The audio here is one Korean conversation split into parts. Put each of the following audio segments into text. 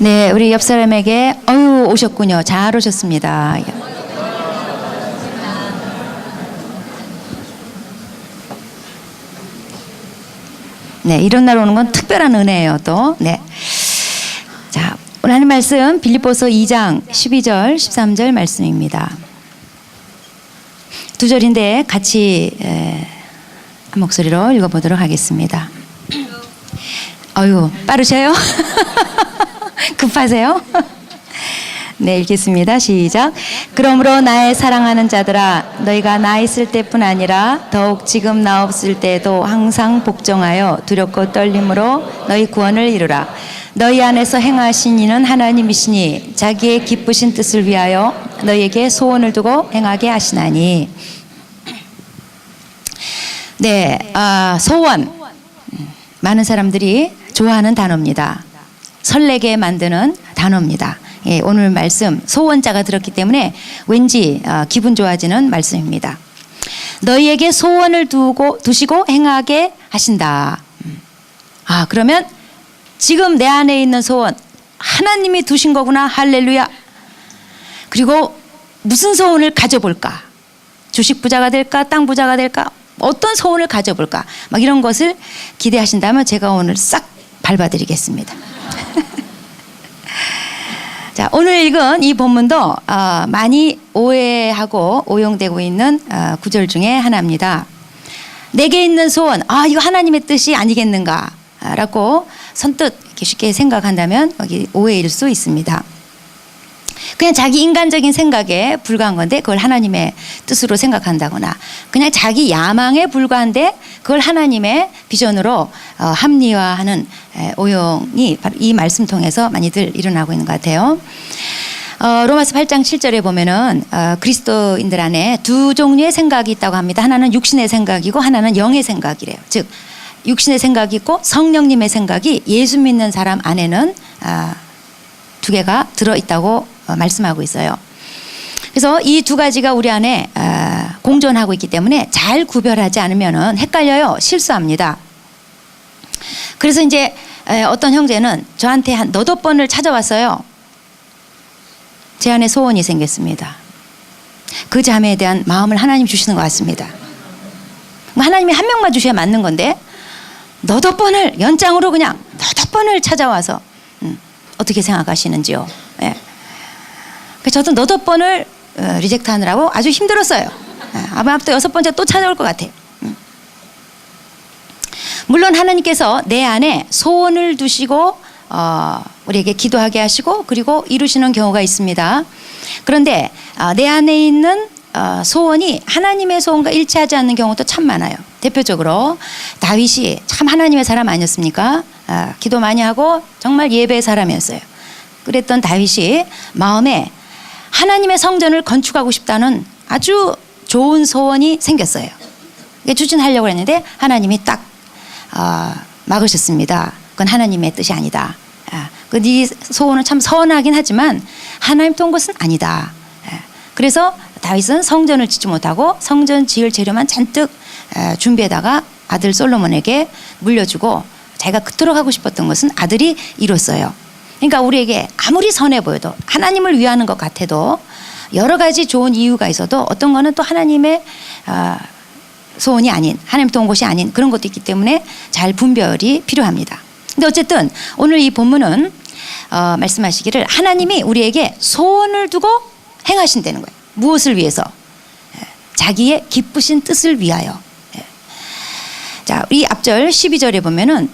네, 우리 옆 사람에게 어유 오셨군요. 잘 오셨습니다. 네, 이런 날 오는 건 특별한 은혜예요, 또. 네. 자, 오늘 하는 말씀 빌립보서 2장 12절, 13절 말씀입니다. 두 절인데 같이 한 목소리로 읽어보도록 하겠습니다. 어유, 빠르셔요? 급하세요? 네, 읽겠습니다. 시작. 그러므로 나의 사랑하는 자들아, 너희가 나 있을 때뿐 아니라 더욱 지금 나 없을 때도 항상 복종하여 두렵고 떨림으로 너희 구원을 이루라. 너희 안에서 행하신 이는 하나님이시니 자기의 기쁘신 뜻을 위하여 너희에게 소원을 두고 행하게 하시나니. 네, 소원. 많은 사람들이 좋아하는 단어입니다. 설레게 만드는 단어입니다. 예, 오늘 말씀 소원자가 들었기 때문에 왠지 기분 좋아지는 말씀입니다. 너희에게 소원을 두시고 행하게 하신다. 그러면 지금 내 안에 있는 소원 하나님이 두신 거구나. 할렐루야. 그리고 무슨 소원을 가져볼까? 주식 부자가 될까? 땅 부자가 될까? 어떤 소원을 가져볼까? 막 이런 것을 기대하신다면 제가 오늘 싹 밟아드리겠습니다. 자, 오늘 읽은 이 본문도 많이 오해하고 오용되고 있는 구절 중에 하나입니다. 내게 있는 소원, 이거 하나님의 뜻이 아니겠는가? 라고 선뜻 이렇게 쉽게 생각한다면 여기 오해일 수 있습니다. 그냥 자기 인간적인 생각에 불과한 건데 그걸 하나님의 뜻으로 생각한다거나 그냥 자기 야망에 불과한데 그걸 하나님의 비전으로 합리화하는 오용이 바로 이 말씀 통해서 많이들 일어나고 있는 것 같아요. 로마서 8장 7절에 보면은 그리스도인들 안에 두 종류의 생각이 있다고 합니다. 하나는 육신의 생각이고 하나는 영의 생각이래요. 즉 육신의 생각이 있고 성령님의 생각이 예수 믿는 사람 안에는 두 개가 들어있다고 말씀하고 있어요. 그래서 이 두 가지가 우리 안에 공존하고 있기 때문에 잘 구별하지 않으면 헷갈려요. 실수합니다. 그래서 이제 어떤 형제는 저한테 한 너댓 번을 찾아왔어요. 제 안에 소원이 생겼습니다. 그 자매에 대한 마음을 하나님 주시는 것 같습니다. 하나님이 한 명만 주셔야 맞는 건데 너댓 번을 연장으로 그냥 너댓 번을 찾아와서 어떻게 생각하시는지요? 예. 그래서 저도 너댓 번을 리젝트 하느라고 아주 힘들었어요. 아마 또 6번째 또 찾아올 것 같아요. 물론 하나님께서 내 안에 소원을 두시고 우리에게 기도하게 하시고 그리고 이루시는 경우가 있습니다. 그런데 내 안에 있는 소원이 하나님의 소원과 일치하지 않는 경우도 참 많아요. 대표적으로 다윗이 참 하나님의 사람 아니었습니까? 기도 많이 하고 정말 예배의 사람이었어요. 그랬던 다윗이 마음에 하나님의 성전을 건축하고 싶다는 아주 좋은 소원이 생겼어요. 추진하려고 했는데 하나님이 딱 막으셨습니다. 그건 하나님의 뜻이 아니다. 네 소원은 참 선하긴 하지만 하나님 통 것은 아니다. 그래서 다윗은 성전을 짓지 못하고 성전 지을 재료만 잔뜩 준비해다가 아들 솔로몬에게 물려주고 자기가 그토록 하고 싶었던 것은 아들이 이뤘어요. 그러니까 우리에게 아무리 선해 보여도 하나님을 위하는 것 같아도 여러 가지 좋은 이유가 있어도 어떤 거는 또 하나님의 소원이 아닌 하나님 통 것이 아닌 그런 것도 있기 때문에 잘 분별이 필요합니다. 근데 어쨌든 오늘 이 본문은 말씀하시기를 하나님이 우리에게 소원을 두고 행하신다는 거예요. 무엇을 위해서? 자기의 기쁘신 뜻을 위하여. 자, 이 앞절 12절에 보면은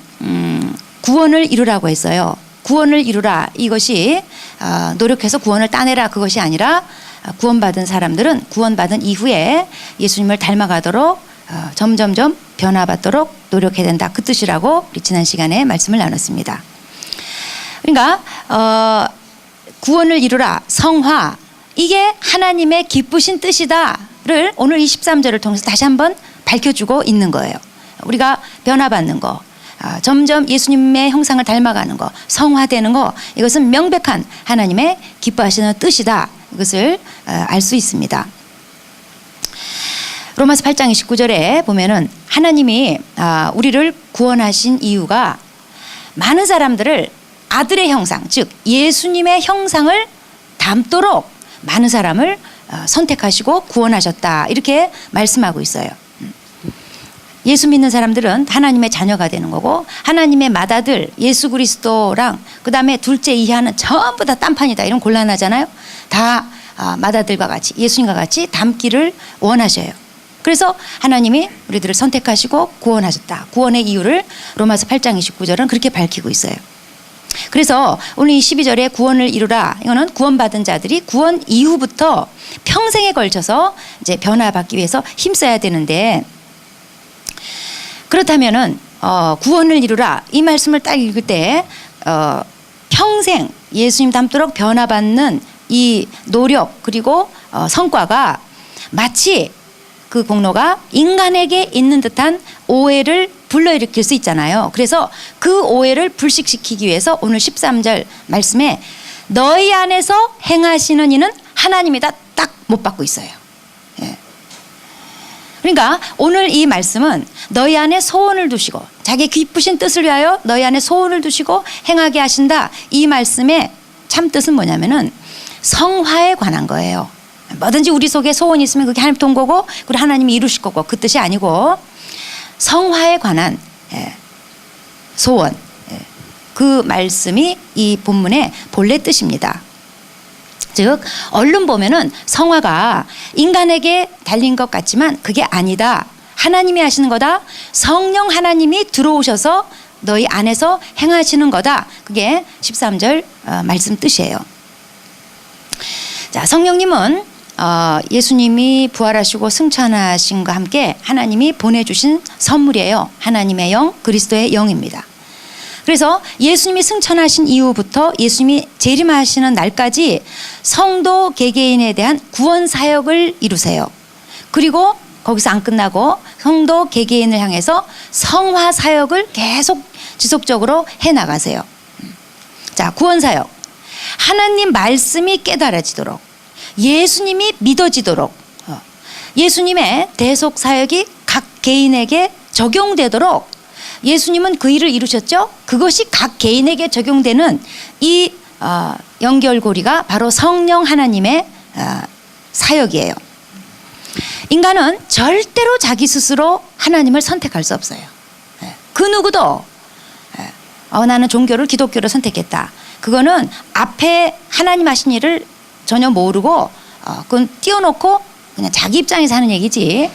구원을 이루라고 했어요. 구원을 이루라. 이것이 노력해서 구원을 따내라. 그것이 아니라 구원받은 사람들은 구원받은 이후에 예수님을 닮아가도록 점점점 변화받도록 노력해야 된다. 그 뜻이라고 우리 지난 시간에 말씀을 나눴습니다. 그러니까 구원을 이루라. 성화. 이게 하나님의 기쁘신 뜻이다를 오늘 23절을 통해서 다시 한번 밝혀주고 있는 거예요. 우리가 변화받는 거, 점점 예수님의 형상을 닮아가는 거, 성화되는 거, 이것은 명백한 하나님의 기뻐하시는 뜻이다. 이것을 알 수 있습니다. 로마서 8장 29절에 보면은 하나님이 우리를 구원하신 이유가 많은 사람들을 아들의 형상, 즉 예수님의 형상을 닮도록 많은 사람을 선택하시고 구원하셨다. 이렇게 말씀하고 있어요. 예수 믿는 사람들은 하나님의 자녀가 되는 거고, 하나님의 맏아들 예수 그리스도랑 그 다음에 둘째 이하는 전부 다 딴판이다. 이런 곤란하잖아요. 다 맏아들과 같이, 예수님과 같이 닮기를 원하셔요. 그래서 하나님이 우리들을 선택하시고 구원하셨다. 구원의 이유를 로마서 8장 29절은 그렇게 밝히고 있어요. 그래서 오늘 이 12절에 구원을 이루라, 이거는 구원받은 자들이 구원 이후부터 평생에 걸쳐서 이제 변화받기 위해서 힘써야 되는데, 그렇다면은 구원을 이루라 이 말씀을 딱 읽을 때 평생 예수님 닮도록 변화받는 이 노력 그리고 성과가 마치 그 공로가 인간에게 있는 듯한 오해를 불러일으킬 수 있잖아요. 그래서 그 오해를 불식시키기 위해서 오늘 13절 말씀에 너희 안에서 행하시는 이는 하나님이다 딱 못 받고 있어요. 예. 그러니까 오늘 이 말씀은 너희 안에 소원을 두시고 자기 기쁘신 뜻을 위하여 너희 안에 소원을 두시고 행하게 하신다. 이 말씀의 참 뜻은 뭐냐면은 성화에 관한 거예요. 뭐든지 우리 속에 소원이 있으면 그게 하나님 돈 거고 그리고 하나님이 이루실 거고, 그 뜻이 아니고 성화에 관한 소원, 그 말씀이 이 본문의 본래 뜻입니다. 즉 얼른 보면은 성화가 인간에게 달린 것 같지만 그게 아니다. 하나님이 하시는 거다. 성령 하나님이 들어오셔서 너희 안에서 행하시는 거다. 그게 13절 말씀 뜻이에요. 자, 성령님은 예수님이 부활하시고 승천하신과 함께 하나님이 보내주신 선물이에요. 하나님의 영, 그리스도의 영입니다. 그래서 예수님이 승천하신 이후부터 예수님이 재림하시는 날까지 성도 개개인에 대한 구원 사역을 이루세요. 그리고 거기서 안 끝나고 성도 개개인을 향해서 성화 사역을 계속 지속적으로 해나가세요. 자, 구원 사역. 하나님 말씀이 깨달아지도록, 예수님이 믿어지도록, 예수님의 대속 사역이 각 개인에게 적용되도록 예수님은 그 일을 이루셨죠. 그것이 각 개인에게 적용되는 이 연결고리가 바로 성령 하나님의 사역이에요. 인간은 절대로 자기 스스로 하나님을 선택할 수 없어요. 그 누구도 나는 종교를, 기독교를 선택했다. 그거는 앞에 하나님 하신 일을 전혀 모르고 그건 띄워놓고 그냥 자기 입장에서 하는 얘기지,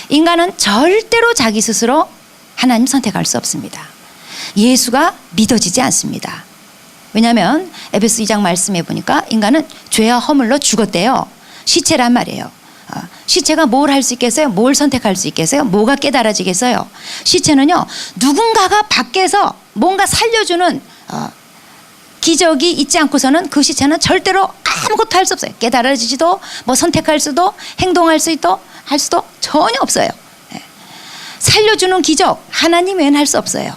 인간은 절대로 자기 스스로 하나님 선택할 수 없습니다. 예수가 믿어지지 않습니다. 왜냐하면 에베소 2장 말씀해 보니까 인간은 죄와 허물로 죽었대요. 시체란 말이에요. 시체가 뭘 할 수 있겠어요? 뭘 선택할 수 있겠어요? 뭐가 깨달아지겠어요? 시체는요, 누군가가 밖에서 뭔가 살려주는 기적이 있지 않고서는 그 시체는 절대로 아무것도 할 수 없어요. 깨달아지지도, 뭐 선택할 수도, 행동할 수도 할 수도 전혀 없어요. 살려주는 기적, 하나님 외에는 할 수 없어요.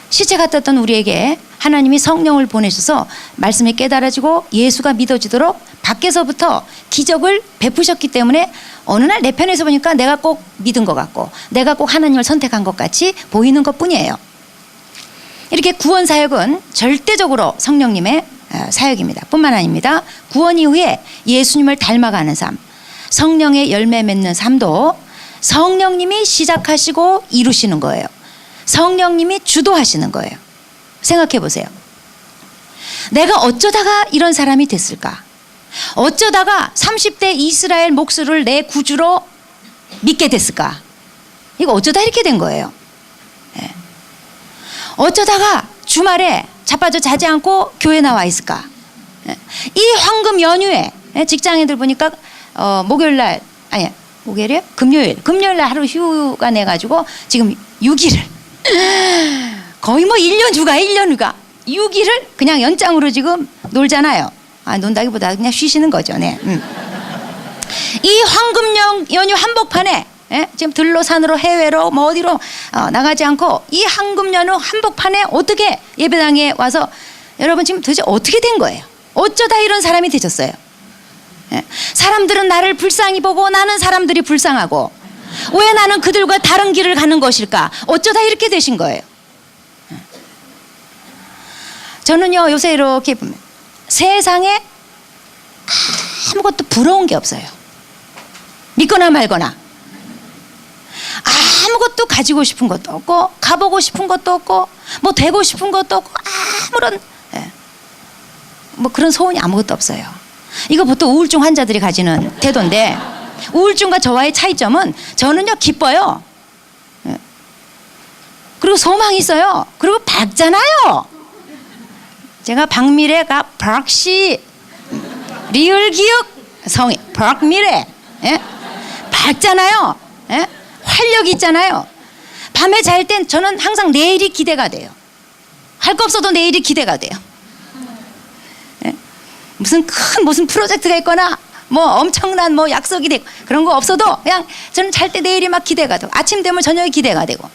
시체 같았던 우리에게 하나님이 성령을 보내셔서 말씀이 깨달아지고 예수가 믿어지도록 밖에서부터 기적을 베푸셨기 때문에 어느 날 내 편에서 보니까 내가 꼭 믿은 것 같고 내가 꼭 하나님을 선택한 것 같이 보이는 것 뿐이에요. 이렇게 구원 사역은 절대적으로 성령님의 사역입니다. 뿐만 아닙니다. 구원 이후에 예수님을 닮아가는 삶, 성령의 열매 맺는 삶도 성령님이 시작하시고 이루시는 거예요. 성령님이 주도하시는 거예요. 생각해 보세요. 내가 어쩌다가 이런 사람이 됐을까? 어쩌다가 30대 이스라엘 목수를 내 구주로 믿게 됐을까? 이거 어쩌다 이렇게 된 거예요. 어쩌다가 주말에 자빠져 자지 않고 교회 나와 있을까? 이 황금 연휴에 직장인들 보니까 목요일날, 아니 목요일이요? 금요일날 하루 휴가 내가지고 지금 6일을 거의 뭐 1년 휴가 6일을 그냥 연장으로 지금 놀잖아요. 논다기보다 그냥 쉬시는 거죠. 네. 이 황금 연휴 한복판에 지금 들로 산으로 해외로 뭐 어디로 나가지 않고 이 황금 연휴 한복판에 어떻게 예배당에 와서, 여러분 지금 도대체 어떻게 된 거예요? 어쩌다 이런 사람이 되셨어요? 사람들은 나를 불쌍히 보고 나는 사람들이 불쌍하고 왜 나는 그들과 다른 길을 가는 것일까? 어쩌다 이렇게 되신 거예요? 저는요 요새 이렇게 보면 세상에 아무것도 부러운 게 없어요. 믿거나 말거나 아무것도 가지고 싶은 것도 없고 가보고 싶은 것도 없고 뭐 되고 싶은 것도 없고 아무런 뭐 그런 소원이 아무것도 없어요. 이거 보통 우울증 환자들이 가지는 태도인데 우울증과 저와의 차이점은 저는요 기뻐요. 그리고 소망이 있어요. 그리고 밝잖아요. 제가 박미래가 박씨 리을 기억 성이 박미래 밝잖아요. 활력이 있잖아요. 밤에 잘 땐 저는 항상 내일이 기대가 돼요. 할 거 없어도 내일이 기대가 돼요. 무슨 프로젝트가 있거나 뭐 엄청난 뭐 약속이 되고 그런 거 없어도 그냥 저는 잘 때 내일이 막 기대가 되고 아침 되면 저녁이 기대가 되고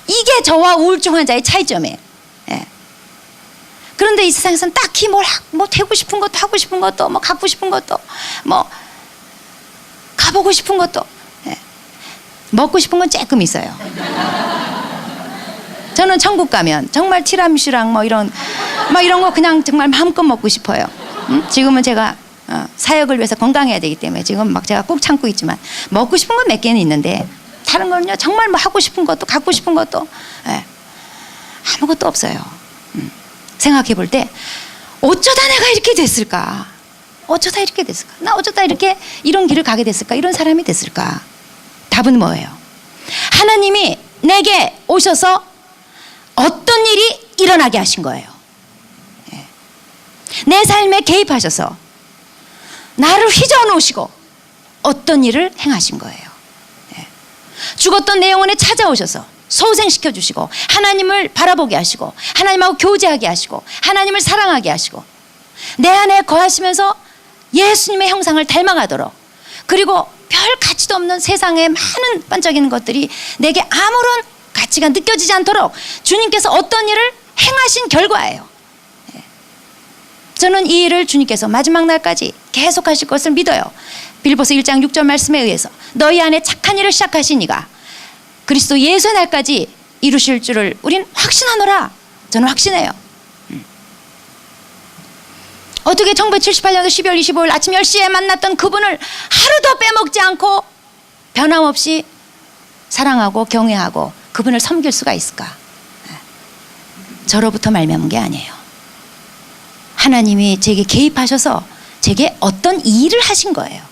이게 저와 우울증 환자의 차이점이에요. 그런데 이 세상에서는 딱히 뭐 되고 싶은 것도 하고 싶은 것도 뭐 갖고 싶은 것도 뭐 가보고 싶은 것도 먹고 싶은 건 조금 있어요. 저는 천국 가면 정말 티라미슈랑 뭐 이런 거 그냥 정말 마음껏 먹고 싶어요. 지금은 제가 사역을 위해서 건강해야 되기 때문에 지금 막 제가 꾹 참고 있지만 먹고 싶은 건 몇 개는 있는데 다른 거는요 정말 뭐 하고 싶은 것도 갖고 싶은 것도 아무것도 없어요. 생각해 볼 때 어쩌다 내가 이렇게 됐을까? 어쩌다 이렇게 됐을까? 나 어쩌다 이렇게 이런 길을 가게 됐을까? 이런 사람이 됐을까? 답은 뭐예요? 하나님이 내게 오셔서 어떤 일이 일어나게 하신 거예요. 내 삶에 개입하셔서 나를 휘저어 놓으시고 어떤 일을 행하신 거예요. 죽었던 내 영혼에 찾아오셔서 소생시켜 주시고 하나님을 바라보게 하시고 하나님하고 교제하게 하시고 하나님을 사랑하게 하시고 내 안에 거하시면서 예수님의 형상을 닮아가도록 그리고 별 가치도 없는 세상에 많은 반짝이는 것들이 내게 아무런 가치가 느껴지지 않도록 주님께서 어떤 일을 행하신 결과예요. 저는 이 일을 주님께서 마지막 날까지 계속 하실 것을 믿어요. 빌보서 1장 6절 말씀에 의해서 너희 안에 착한 일을 시작하신 이가 그리스도 예수의 날까지 이루실 줄을 우린 확신하노라. 저는 확신해요. 어떻게 1978년도 12월 25일 아침 10시에 만났던 그분을 하루도 빼먹지 않고 변함없이 사랑하고 경외하고 그분을 섬길 수가 있을까? 저로부터 말미암은 게 아니에요. 하나님이 제게 개입하셔서 제게 어떤 일을 하신 거예요.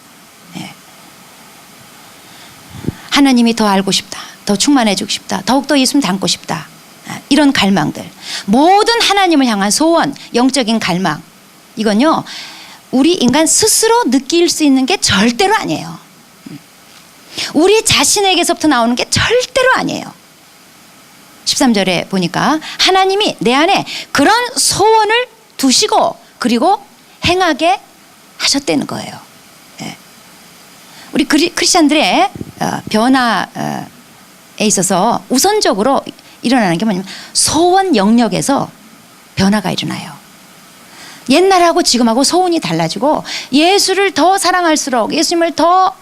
하나님이 더 알고 싶다. 더 충만해지고 싶다. 더욱더 예수님 닮고 싶다. 이런 갈망들. 모든 하나님을 향한 소원, 영적인 갈망. 이건요. 우리 인간 스스로 느낄 수 있는 게 절대로 아니에요. 우리 자신에게서부터 나오는 게 절대로 아니에요. 13절에 보니까 하나님이 내 안에 그런 소원을 두시고 그리고 행하게 하셨다는 거예요. 우리 크리스찬들의 변화에 있어서 우선적으로 일어나는 게 뭐냐면 소원 영역에서 변화가 일어나요. 옛날하고 지금하고 소원이 달라지고 예수를 더 사랑할수록 예수님을 더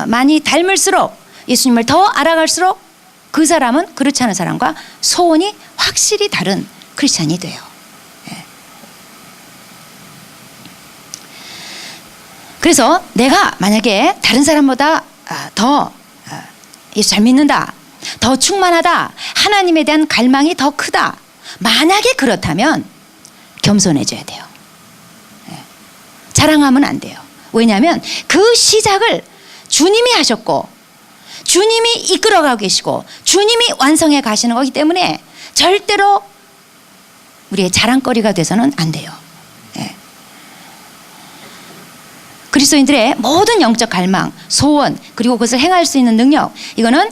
많이 닮을수록 예수님을 더 알아갈수록 그 사람은 그렇지 않은 사람과 소원이 확실히 다른 크리스찬이 돼요. 그래서 내가 만약에 다른 사람보다 더 예수 잘 믿는다, 더 충만하다, 하나님에 대한 갈망이 더 크다, 만약에 그렇다면 겸손해져야 돼요. 자랑하면 안 돼요. 왜냐하면 그 시작을 주님이 하셨고 주님이 이끌어가고 계시고 주님이 완성해 가시는 거기 때문에 절대로 우리의 자랑거리가 돼서는 안 돼요. 그리스도인들의 모든 영적 갈망, 소원, 그리고 그것을 행할 수 있는 능력, 이거는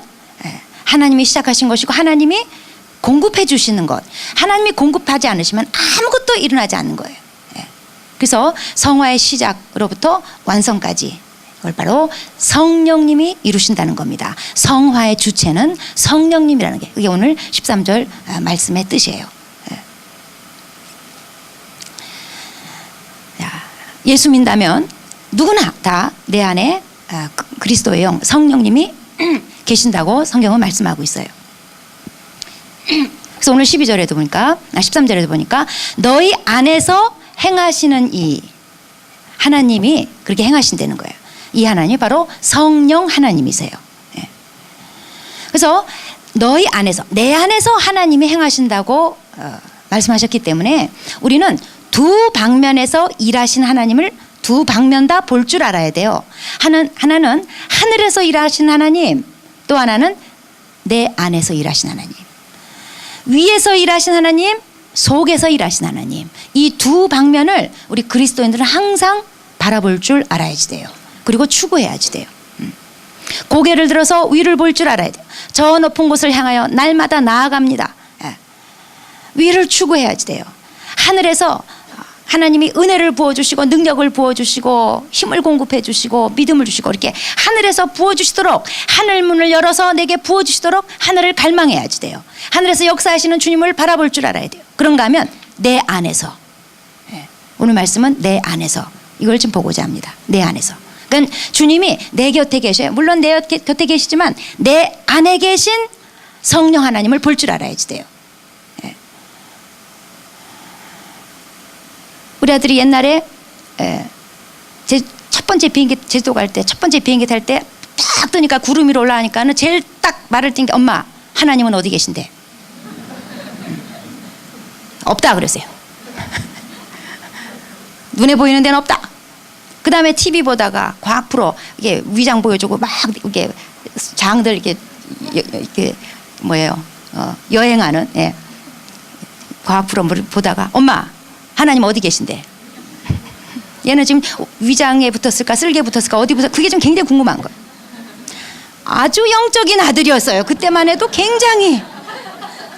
하나님이 시작하신 것이고 하나님이 공급해 주시는 것. 하나님이 공급하지 않으시면 아무것도 일어나지 않는 거예요. 그래서 성화의 시작으로부터 완성까지 그걸 바로 성령님이 이루신다는 겁니다. 성화의 주체는 성령님이라는 게 그게 오늘 13절 말씀의 뜻이에요. 예수 믿다면 누구나 다 내 안에 그리스도의 영 성령님이 계신다고 성경은 말씀하고 있어요. 그래서 오늘 12절에도 보니까 13절에도 보니까 너희 안에서 행하시는 이 하나님이 그렇게 행하신다는 거예요. 이 하나님이 바로 성령 하나님이세요. 예. 그래서 너희 안에서, 내 안에서 하나님이 행하신다고 말씀하셨기 때문에 우리는 두 방면에서 일하신 하나님을 두 방면 다 볼 줄 알아야 돼요. 하나는 하늘에서 일하신 하나님, 또 하나는 내 안에서 일하신 하나님. 위에서 일하신 하나님, 속에서 일하신 하나님. 이 두 방면을 우리 그리스도인들은 항상 바라볼 줄 알아야지 돼요. 그리고 추구해야지 돼요. 고개를 들어서 위를 볼 줄 알아야 돼요. 저 높은 곳을 향하여 날마다 나아갑니다. 위를 추구해야지 돼요. 하늘에서 하나님이 은혜를 부어주시고 능력을 부어주시고 힘을 공급해 주시고 믿음을 주시고 이렇게 하늘에서 부어주시도록 하늘 문을 열어서 내게 부어주시도록 하늘을 갈망해야지 돼요. 하늘에서 역사하시는 주님을 바라볼 줄 알아야 돼요. 그런가 하면 내 안에서, 오늘 말씀은 내 안에서, 이걸 좀 보고자 합니다. 내 안에서. 그러니까 주님이 내 곁에 계셔요. 물론 내 곁에 계시지만 내 안에 계신 성령 하나님을 볼 줄 알아야지 돼요. 우리 아들이 옛날에 제 첫 번째 비행기 제주도 갈 때 첫 번째 비행기 탈 때 딱 뜨니까 구름 위로 올라가니까는 제일 딱 말을 띈 게 엄마 하나님은 어디 계신데? 없다 그랬어요. 눈에 보이는 데는 없다. 그 다음에 TV 보다가 과학 프로 이게 위장 보여주고 막 이게 장들 이렇게 뭐예요? 여행하는 과학 프로 보다가 엄마 하나님 어디 계신데? 얘는 지금 위장에 붙었을까 쓸개에 붙었을까 어디 붙었을까 그게 좀 굉장히 궁금한 거예요. 아주 영적인 아들이었어요. 그때만 해도 굉장히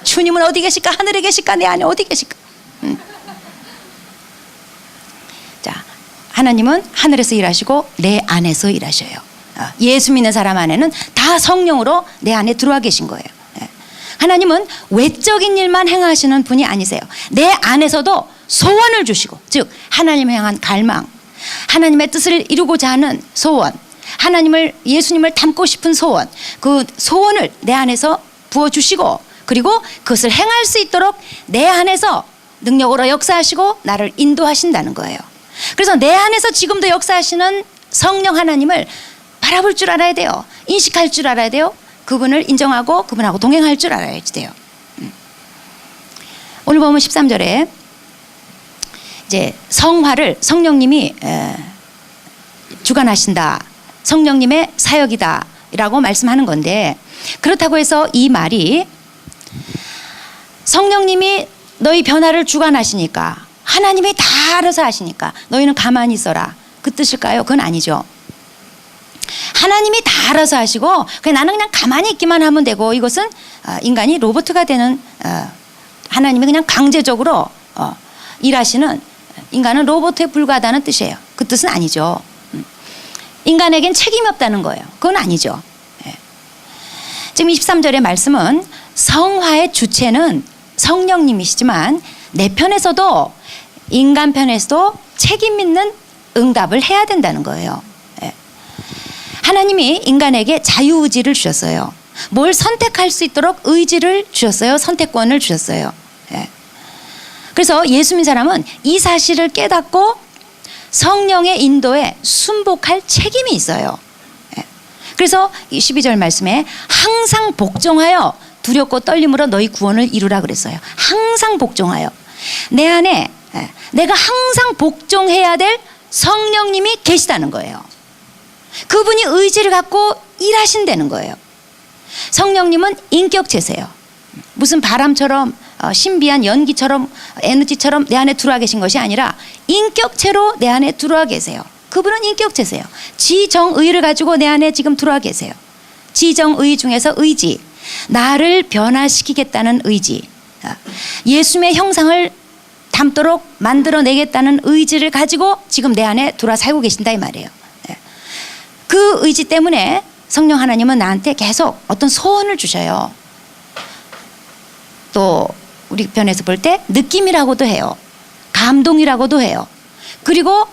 주님은 어디 계실까? 하늘에 계실까? 내 안에 어디 계실까? 자, 하나님은 하늘에서 일하시고 내 안에서 일하셔요. 예수 믿는 사람 안에는 다 성령으로 내 안에 들어와 계신 거예요. 하나님은 외적인 일만 행하시는 분이 아니세요. 내 안에서도 소원을 주시고, 즉 하나님을 향한 갈망, 하나님의 뜻을 이루고자 하는 소원, 예수님을 닮고 싶은 소원, 그 소원을 내 안에서 부어주시고, 그리고 그것을 행할 수 있도록 내 안에서 능력으로 역사하시고 나를 인도하신다는 거예요. 그래서 내 안에서 지금도 역사하시는 성령 하나님을 바라볼 줄 알아야 돼요. 인식할 줄 알아야 돼요. 그분을 인정하고 그분하고 동행할 줄 알아야지 돼요. 오늘 보면 13절에 이제 성화를 성령님이 주관하신다. 성령님의 사역이다 라고 말씀하는 건데, 그렇다고 해서 이 말이 성령님이 너희 변화를 주관하시니까 하나님이 다 알아서 하시니까 너희는 가만히 있어라 그 뜻일까요? 그건 아니죠. 하나님이 다 알아서 하시고 나는 그냥 가만히 있기만 하면 되고, 이것은 인간이 로봇가 되는, 하나님이 그냥 강제적으로 일하시는, 인간은 로봇에 불과하다는 뜻이에요. 그 뜻은 아니죠. 인간에겐 책임이 없다는 거예요. 그건 아니죠. 지금 23절의 말씀은 성화의 주체는 성령님이시지만 내 편에서도 인간 편에서도 책임 있는 응답을 해야 된다는 거예요. 하나님이 인간에게 자유의지를 주셨어요. 뭘 선택할 수 있도록 의지를 주셨어요. 선택권을 주셨어요. 그래서 예수 믿는 사람은 이 사실을 깨닫고 성령의 인도에 순복할 책임이 있어요. 그래서 12절 말씀에 항상 복종하여 두렵고 떨림으로 너희 구원을 이루라 그랬어요. 항상 복종하여. 내 안에 내가 항상 복종해야 될 성령님이 계시다는 거예요. 그분이 의지를 갖고 일하신다는 거예요. 성령님은 인격체세요. 무슨 바람처럼 신비한 연기처럼 에너지처럼 내 안에 들어와 계신 것이 아니라 인격체로 내 안에 들어와 계세요. 그분은 인격체세요. 지정의를 가지고 내 안에 지금 들어와 계세요. 지정의 중에서 의지, 나를 변화시키겠다는 의지, 예수님의 형상을 담도록 만들어내겠다는 의지를 가지고 지금 내 안에 들어와 살고 계신다 이 말이에요. 그 의지 때문에 성령 하나님은 나한테 계속 어떤 소원을 주셔요. 또 우리 편에서 볼 때 느낌이라고도 해요. 감동이라고도 해요. 그리고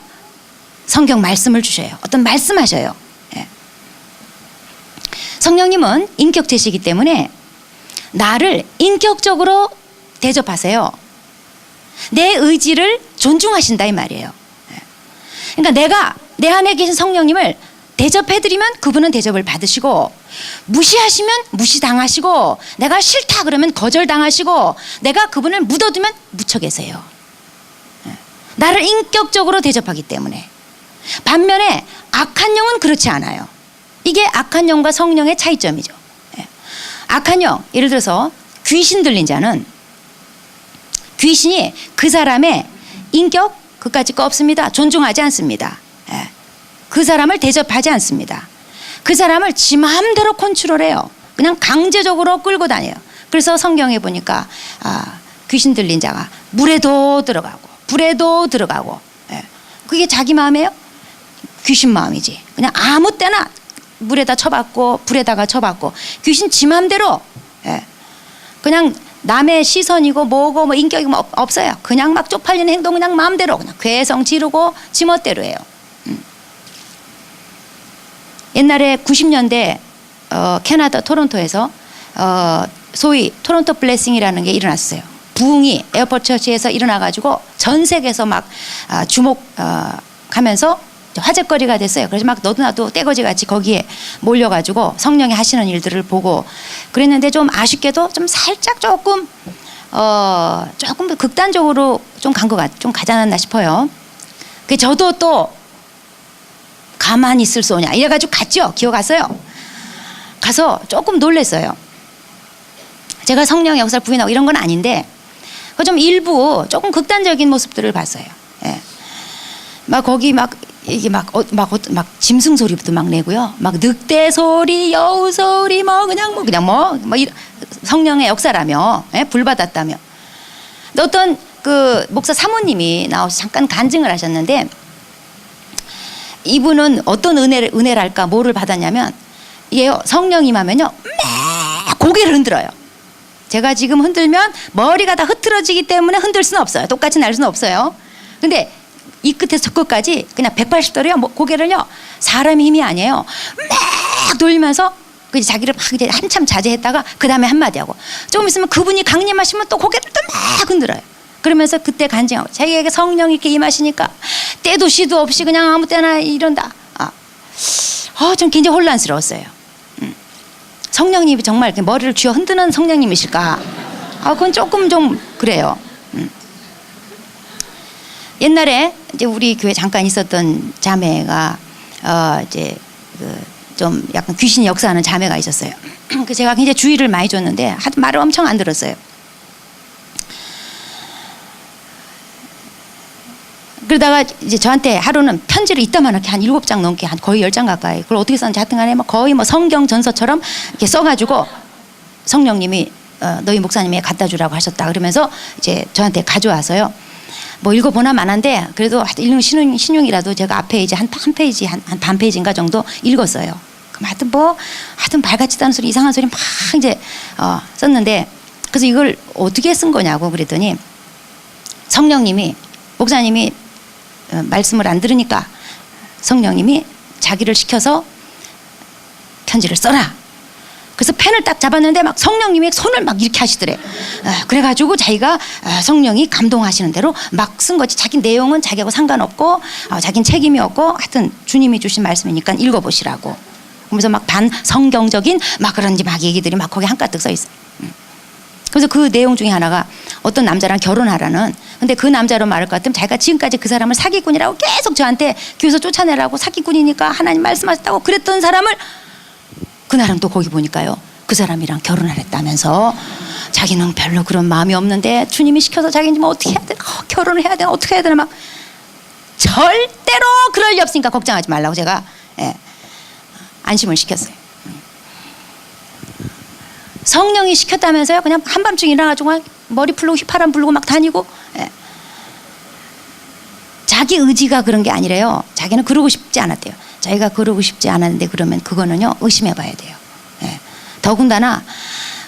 성경 말씀을 주셔요. 어떤 말씀하셔요. 성령님은 인격체시기 때문에 나를 인격적으로 대접하세요. 내 의지를 존중하신다 이 말이에요. 그러니까 내가 내 안에 계신 성령님을 대접해드리면 그분은 대접을 받으시고, 무시하시면 무시당하시고, 내가 싫다 그러면 거절당하시고, 내가 그분을 묻어두면 묻혀 계세요. 나를 인격적으로 대접하기 때문에. 반면에 악한 영은 그렇지 않아요. 이게 악한 영과 성령의 차이점이죠. 악한 영, 예를 들어서 귀신 들린 자는 귀신이 그 사람의 인격 그까짓 거 없습니다. 존중하지 않습니다. 그 사람을 대접하지 않습니다. 그 사람을 지 마음대로 컨트롤해요. 그냥 강제적으로 끌고 다녀요. 그래서 성경에 보니까 귀신 들린 자가 물에도 들어가고 불에도 들어가고, 그게 자기 마음이에요? 귀신 마음이지. 그냥 아무 때나 물에다 쳐박고 불에다가 쳐박고, 귀신 지 마음대로, 그냥 남의 시선이고 뭐고 뭐 인격이 뭐 없어요. 그냥 막 쪽팔리는 행동 그냥 마음대로 그냥 괴성 지르고 지멋대로 해요. 옛날에 90년대 캐나다 토론토에서 소위 토론토 블레싱이라는 게 일어났어요. 부흥이 에어포트 처치에서 일어나가지고 전 세계에서 막 주목하면서 화제거리가 됐어요. 그래서 막 너도 나도 떼거지 같이 거기에 몰려가지고 성령이 하시는 일들을 보고 그랬는데, 좀 아쉽게도 좀 살짝 조금 극단적으로 좀 좀 가지 않았나 싶어요. 그 저도 또 가만히 있을 수 오냐 이래가지고 갔죠. 기어갔어요. 가서 조금 놀랐어요. 제가 성령의 역사를 부인하고 이런 건 아닌데, 그 좀 일부 조금 극단적인 모습들을 봤어요. 막 거기 막 이게 막 짐승 소리부터 막 내고요. 막 늑대 소리, 여우 소리, 그냥 성령의 역사라며, 불 받았다며. 어떤 그 목사 사모님이 나와서 잠깐 간증을 하셨는데, 이분은 어떤 은혜랄까 뭐를 받았냐면, 이게요, 성령 임하면요 막 고개를 흔들어요. 제가 지금 흔들면 머리가 다 흐트러지기 때문에 흔들 수는 없어요. 똑같이 날 수는 없어요. 근데 이 끝에서 저 끝까지 그냥 180도로요 고개를요, 사람의 힘이 아니에요, 막 돌리면서 자기를 막 이제 한참 자제했다가 그 다음에 한마디 하고, 조금 있으면 그분이 강림하시면 또 고개를 또 막 흔들어요. 그러면서 그때 간증하고, 자기에게 성령이 이렇게 임하시니까 때도 시도 없이 그냥 아무 때나 이런다. 좀 굉장히 혼란스러웠어요. 성령님이 정말 이렇게 머리를 쥐어 흔드는 성령님이실까? 그건 조금 좀 그래요. 옛날에 이제 우리 교회 잠깐 있었던 자매가 이제 좀 약간 귀신이 역사하는 자매가 있었어요. 그 제가 굉장히 주의를 많이 줬는데 말을 엄청 안 들었어요. 그러다가 이제 저한테 하루는 편지를 이따만하게 한 7장 넘게 한 거의 10장 가까이, 그걸 어떻게 썼는지 하여튼간에 거의 성경 전서처럼 이렇게 써가지고 성령님이 너희 목사님이 갖다 주라고 하셨다 그러면서 이제 저한테 가져와서요. 뭐 읽어보나 마나인데 그래도 읽는 신용이라도 제가 앞에 이제 한 페이지 한 반 페이지인가 정도 읽었어요. 그럼 하여튼 말 같지도 않은 소리, 이상한 소리 막 이제 썼는데, 그래서 이걸 어떻게 쓴 거냐고 그랬더니, 성령님이, 목사님이 말씀을 안 들으니까 성령님이 자기를 시켜서 편지를 써라. 그래서 펜을 딱 잡았는데 막 성령님이 손을 막 이렇게 하시더래. 그래가지고 자기가 성령이 감동하시는 대로 막 쓴 거지. 자기 내용은 자기하고 상관없고 자기는 책임이 없고, 하여튼 주님이 주신 말씀이니까 읽어보시라고. 그러면서 막 반성경적인 막 그런 막 얘기들이 막 거기 한가득 써 있어요. 그래서 그 내용 중에 하나가 어떤 남자랑 결혼하라는, 근데 그 남자로 말할 것 같으면 자기가 지금까지 그 사람을 사기꾼이라고 계속 저한테 교회에서 쫓아내라고, 사기꾼이니까 하나님 말씀하셨다고 그랬던 사람을 그날은 또 거기 보니까요, 그 사람이랑 결혼을 했다면서 자기는 별로 그런 마음이 없는데 주님이 시켜서 자기는 뭐 어떻게 해야 되나, 결혼을 해야 되나, 어떻게 해야 되나, 막 절대로 그럴 리 없으니까 걱정하지 말라고 제가 안심을 시켰어요. 성령이 시켰다면서요. 그냥 한밤중에 일어나가지고 머리 풀고 휘파람 불고 막 다니고. 자기 의지가 그런 게 아니래요. 자기는 그러고 싶지 않았대요. 자기가 그러고 싶지 않았는데 그러면 그거는요, 의심해 봐야 돼요. 더군다나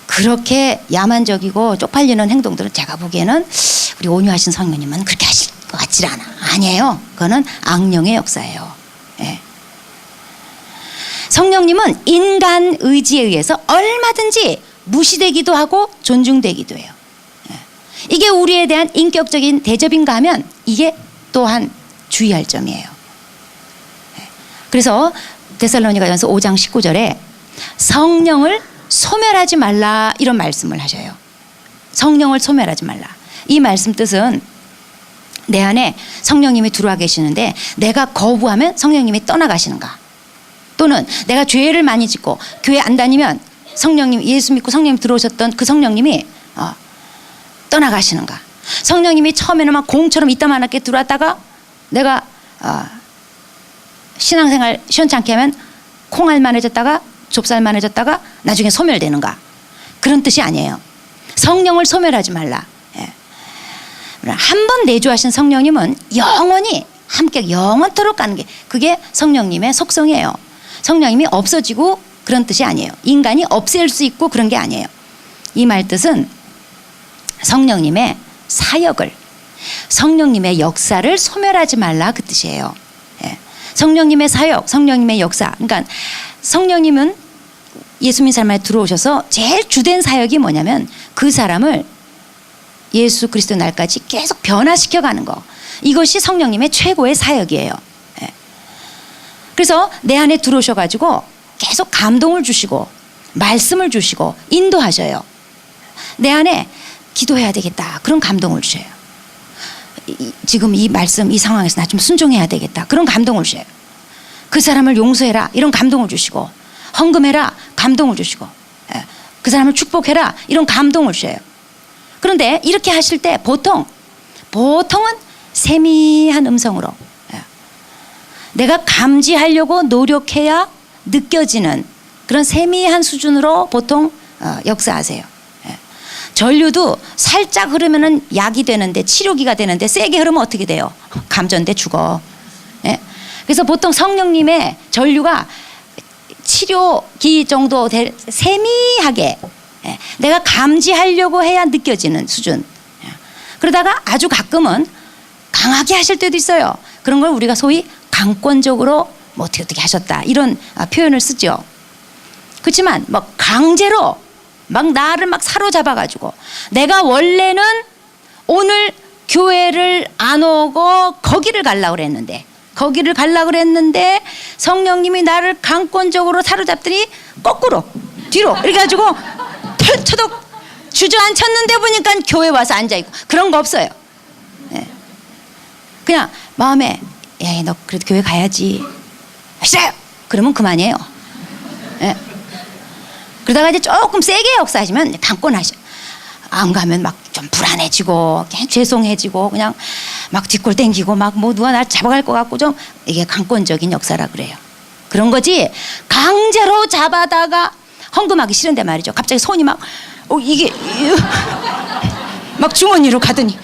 그렇게 야만적이고 쪽팔리는 행동들은 제가 보기에는 우리 온유하신 성령님은 그렇게 하실 것 같지 않아. 아니에요. 그거는 악령의 역사예요. 성령님은 인간 의지에 의해서 얼마든지 무시되기도 하고 존중되기도 해요. 이게 우리에 대한 인격적인 대접인가 하면 이게 또한 주의할 점이에요. 그래서 데살로니가전서 5장 19절에 성령을 소멸하지 말라 이런 말씀을 하셔요. 성령을 소멸하지 말라. 이 말씀 뜻은 내 안에 성령님이 들어와 계시는데 내가 거부하면 성령님이 떠나가시는가, 또는 내가 죄를 많이 짓고 교회 안 다니면 성령님, 예수 믿고 성령님 들어오셨던 그 성령님이 떠나가시는가. 성령님이 처음에는 막 공처럼 이따만하게 들어왔다가 내가 신앙생활 시원찮게 하면 콩알만해졌다가 좁쌀만해졌다가 나중에 소멸되는가. 그런 뜻이 아니에요. 성령을 소멸하지 말라. 한 번 내주하신 성령님은 영원히 함께 영원토록 가는 게 그게 성령님의 속성이에요. 성령님이 없어지고 그런 뜻이 아니에요. 인간이 없앨 수 있고 그런 게 아니에요. 이 말 뜻은 성령님의 사역을, 성령님의 역사를 소멸하지 말라 그 뜻이에요. 성령님의 사역, 성령님의 역사. 그러니까 성령님은 예수 믿는 사람에 들어오셔서 제일 주된 사역이 뭐냐면 그 사람을 예수 그리스도 날까지 계속 변화시켜가는 거. 이것이 성령님의 최고의 사역이에요. 그래서 내 안에 들어오셔가지고 계속 감동을 주시고 말씀을 주시고 인도하셔요. 내 안에 기도해야 되겠다, 그런 감동을 주셔요. 지금 이 말씀, 이 상황에서 나 좀 순종해야 되겠다, 그런 감동을 주셔요. 그 사람을 용서해라, 이런 감동을 주시고, 헌금해라, 감동을 주시고, 그 사람을 축복해라, 이런 감동을 주셔요. 그런데 이렇게 하실 때 보통은 세미한 음성으로 내가 감지하려고 노력해야 느껴지는 그런 세미한 수준으로 보통 역사하세요. 전류도 살짝 흐르면은 약이 되는데, 치료기가 되는데, 세게 흐르면 어떻게 돼요? 감전돼 죽어. 그래서 보통 성령님의 전류가 치료기 정도 세미하게 내가 감지하려고 해야 느껴지는 수준. 그러다가 아주 가끔은 강하게 하실 때도 있어요. 그런 걸 우리가 소위 강권적으로 뭐 어떻게 하셨다, 이런 표현을 쓰죠. 그렇지만 막 강제로 막 나를 막 사로잡아가지고 내가 원래는 오늘 교회를 안 오고 거기를 가려고 그랬는데 성령님이 나를 강권적으로 사로잡더니 거꾸로 뒤로 이렇게 가지고 털쳐도 주저앉혔는데 보니까 교회 와서 앉아있고, 그런 거 없어요. 그냥 마음에 야, 너 그래도 교회 가야지, 싫어요, 그러면 그만이에요. 그러다가 이제 조금 세게 역사하시면 강권하셔. 안 가면 막 좀 불안해지고 그냥 죄송해지고 그냥 막 뒷골 땡기고 막 뭐 누가 날 잡아갈 것 같고, 좀 이게 강권적인 역사라 그래요. 그런 거지 강제로 잡아다가 헌금하기 싫은데 말이죠. 갑자기 손이 막 이게 막 주머니로 가더니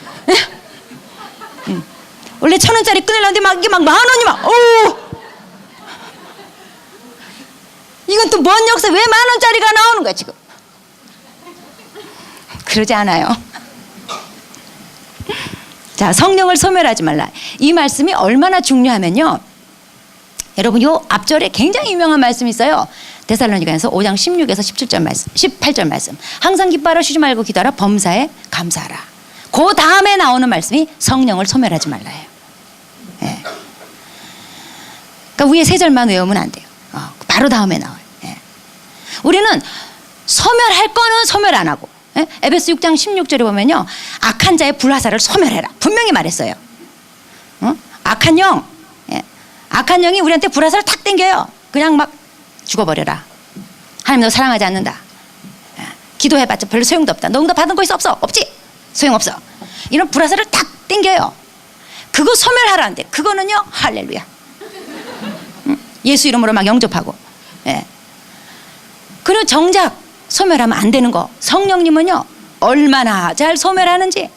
원래 1,000원짜리 끊으려는데 막 이게 막 10,000원이 막 이건 또 뭔 역사, 왜 10,000원짜리가 나오는 거야 지금. 그러지 않아요. 자, 성령을 소멸하지 말라. 이 말씀이 얼마나 중요하면요, 여러분 요 앞절에 굉장히 유명한 말씀이 있어요. 데살로니가전서 5장 16에서 17절 말씀, 18절 말씀. 항상 기뻐하라, 쉬지 말고 기도하라, 범사에 감사하라. 그 다음에 나오는 말씀이 성령을 소멸하지 말라예요. 그러니까 위에 3절만 외우면 안 돼요. 바로 다음에 나와요. 우리는 소멸할 거는 소멸 안 하고, 에베소 6장 16절에 보면요, 악한 자의 불화살을 소멸해라, 분명히 말했어요. 악한 영이 우리한테 불화살을 탁 당겨요. 그냥 막 죽어버려라. 하나님 너 사랑하지 않는다. 기도해봤자 별로 소용도 없다. 너 응답 받은 거 있어? 없지? 소용없어. 이런 불화살을 탁 당겨요. 그거 소멸하라는데, 그거는요, 할렐루야. 예수 이름으로 막 영접하고. 그리고 정작 소멸하면 안 되는 거, 성령님은요 얼마나 잘 소멸하는지.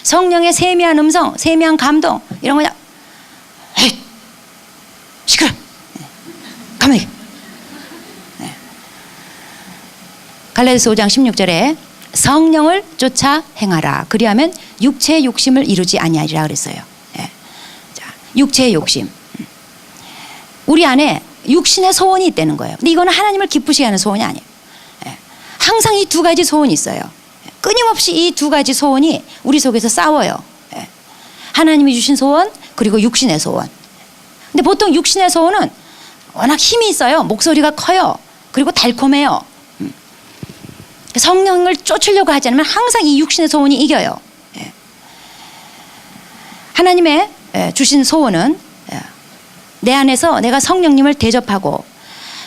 성령의 세미한 음성, 세미한 감동, 이런 거냐, 에이 시끄러, 가만히. 갈라디아서 5장 16절에 성령을 쫓아 행하라, 그리하면 육체의 욕심을 이루지 아니하리라 그랬어요. 자, 육체의 욕심, 우리 안에 육신의 소원이 있다는 거예요. 근데 이거는 하나님을 기쁘시게 하는 소원이 아니에요. 항상 이 두 가지 소원이 있어요. 끊임없이 이 두 가지 소원이 우리 속에서 싸워요. 예. 하나님이 주신 소원 그리고 육신의 소원. 근데 보통 육신의 소원은 워낙 힘이 있어요. 목소리가 커요. 그리고 달콤해요. 성령을 쫓으려고 하지 않으면 항상 이 육신의 소원이 이겨요. 예. 하나님의 주신 소원은 내 안에서 내가 성령님을 대접하고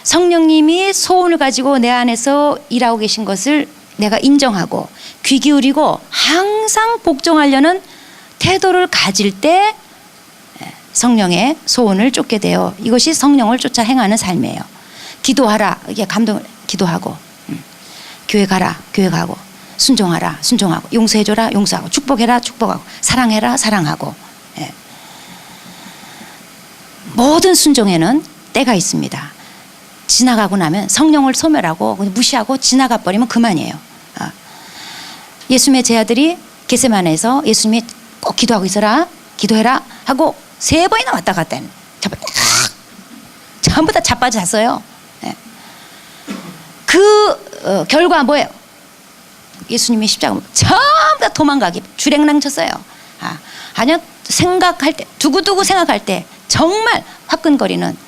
성령님이 소원을 가지고 내 안에서 일하고 계신 것을 내가 인정하고 귀 기울이고 항상 복종하려는 태도를 가질 때 성령의 소원을 쫓게 돼요. 이것이 성령을 쫓아 행하는 삶이에요. 기도하라, 이게 기도하고, 교회 가라, 교회 가고, 순종하라, 순종하고, 용서해줘라, 용서하고, 축복해라, 축복하고, 사랑해라, 사랑하고. 예. 모든 순종에는 때가 있습니다. 지나가고 나면 성령을 소멸하고 무시하고 지나가 버리면 그만이에요. 예수님의 제자들이 겟세마네에서 예수님이 꼭 기도하고 있어라, 기도해라 하고 3번이나 왔다 갔다 했는데 전부 다 자빠져 잤어요. 네. 그 결과 뭐예요? 예수님이 십자가 전부 다 도망가기 주랭랑 쳤어요. 아니요, 생각할 때 두고두고 생각할 때 정말 화끈거리는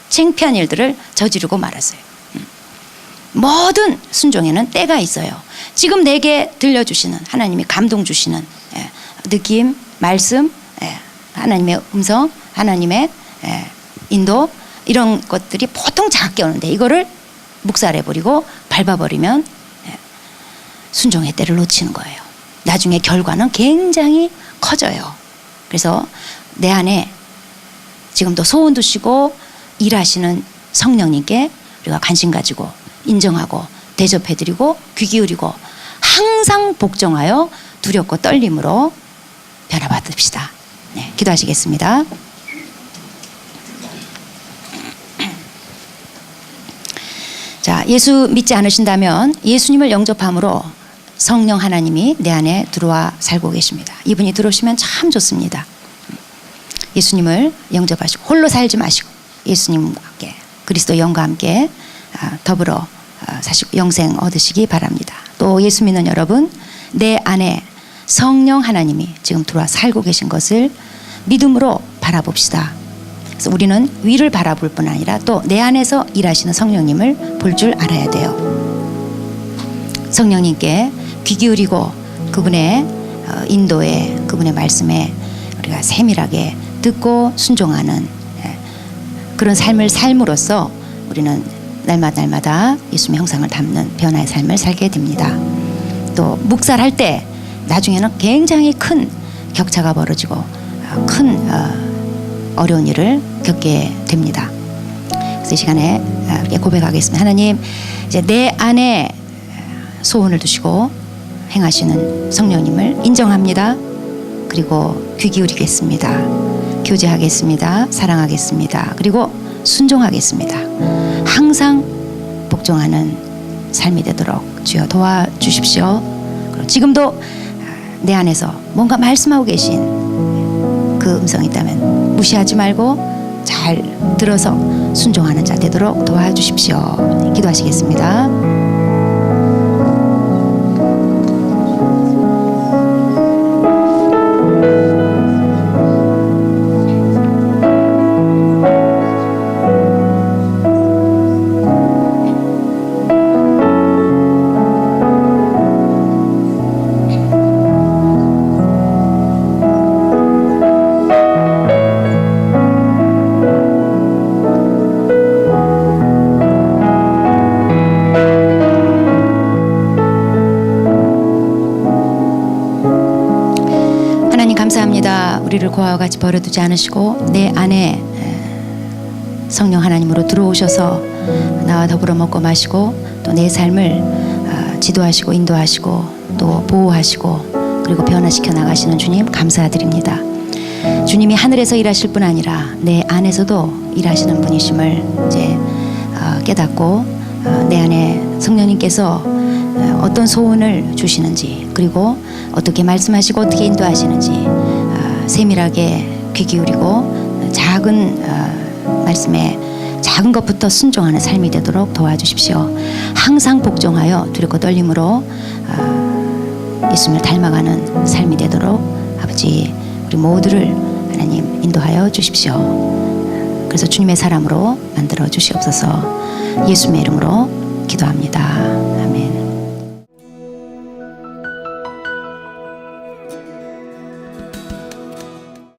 창피한 일들을 저지르고 말았어요. 모든 순종에는 때가 있어요. 지금 내게 들려주시는 하나님이 감동 주시는 느낌, 말씀, 하나님의 음성, 하나님의 인도 이런 것들이 보통 작게 오는데 이거를 묵살해버리고 밟아버리면 순종의 때를 놓치는 거예요. 나중에 결과는 굉장히 커져요. 그래서 내 안에 지금도 소원 두시고 일하시는 성령님께 우리가 관심 가지고 인정하고 대접해드리고 귀 기울이고 항상 복종하여 두렵고 떨림으로 변화받읍시다. 네, 기도하시겠습니다. 자, 예수 믿지 않으신다면 예수님을 영접함으로 성령 하나님이 내 안에 들어와 살고 계십니다. 이분이 들어오시면 참 좋습니다. 예수님을 영접하시고 홀로 살지 마시고 예수님과 함께 그리스도 영과 함께 더불어 사시고 영생 얻으시기 바랍니다. 또 예수 믿는 여러분, 내 안에 성령 하나님이 지금 들어와 살고 계신 것을 믿음으로 바라봅시다. 그래서 우리는 위를 바라볼 뿐 아니라 또 내 안에서 일하시는 성령님을 볼 줄 알아야 돼요. 성령님께 귀 기울이고 그분의 인도에, 그분의 말씀에 우리가 세밀하게 듣고 순종하는 그런 삶을 삶으로써 우리는 날마다 예수님의 형상을 담는 변화의 삶을 살게 됩니다. 또 묵살할 때 나중에는 굉장히 큰 격차가 벌어지고 큰 어려운 일을 겪게 됩니다. 그래서 이 시간에 고백하겠습니다. 하나님, 이제 내 안에 소원을 두시고 행하시는 성령님을 인정합니다. 그리고 귀 기울이겠습니다. 교제하겠습니다. 사랑하겠습니다. 그리고 순종하겠습니다. 항상 복종하는 삶이 되도록 주여 도와주십시오. 그리고 지금도 내 안에서 뭔가 말씀하고 계신 그 음성이 있다면 무시하지 말고 잘 들어서 순종하는 자 되도록 도와주십시오. 기도하시겠습니다. 감사합니다. 우리를 고아와 같이 버려두지 않으시고 내 안에 성령 하나님으로 들어오셔서 나와 더불어 먹고 마시고 또 내 삶을 지도하시고 인도하시고 또 보호하시고 그리고 변화시켜 나가시는 주님 감사드립니다. 주님이 하늘에서 일하실 뿐 아니라 내 안에서도 일하시는 분이심을 이제 깨닫고 내 안에 성령님께서 어떤 소원을 주시는지 그리고 어떻게 말씀하시고 어떻게 인도하시는지 세밀하게 귀 기울이고 작은 말씀에 작은 것부터 순종하는 삶이 되도록 도와주십시오. 항상 복종하여 두렵고 떨림으로 예수님을 닮아가는 삶이 되도록 아버지 우리 모두를 하나님 인도하여 주십시오. 그래서 주님의 사람으로 만들어 주시옵소서. 예수님의 이름으로 기도합니다. 아멘.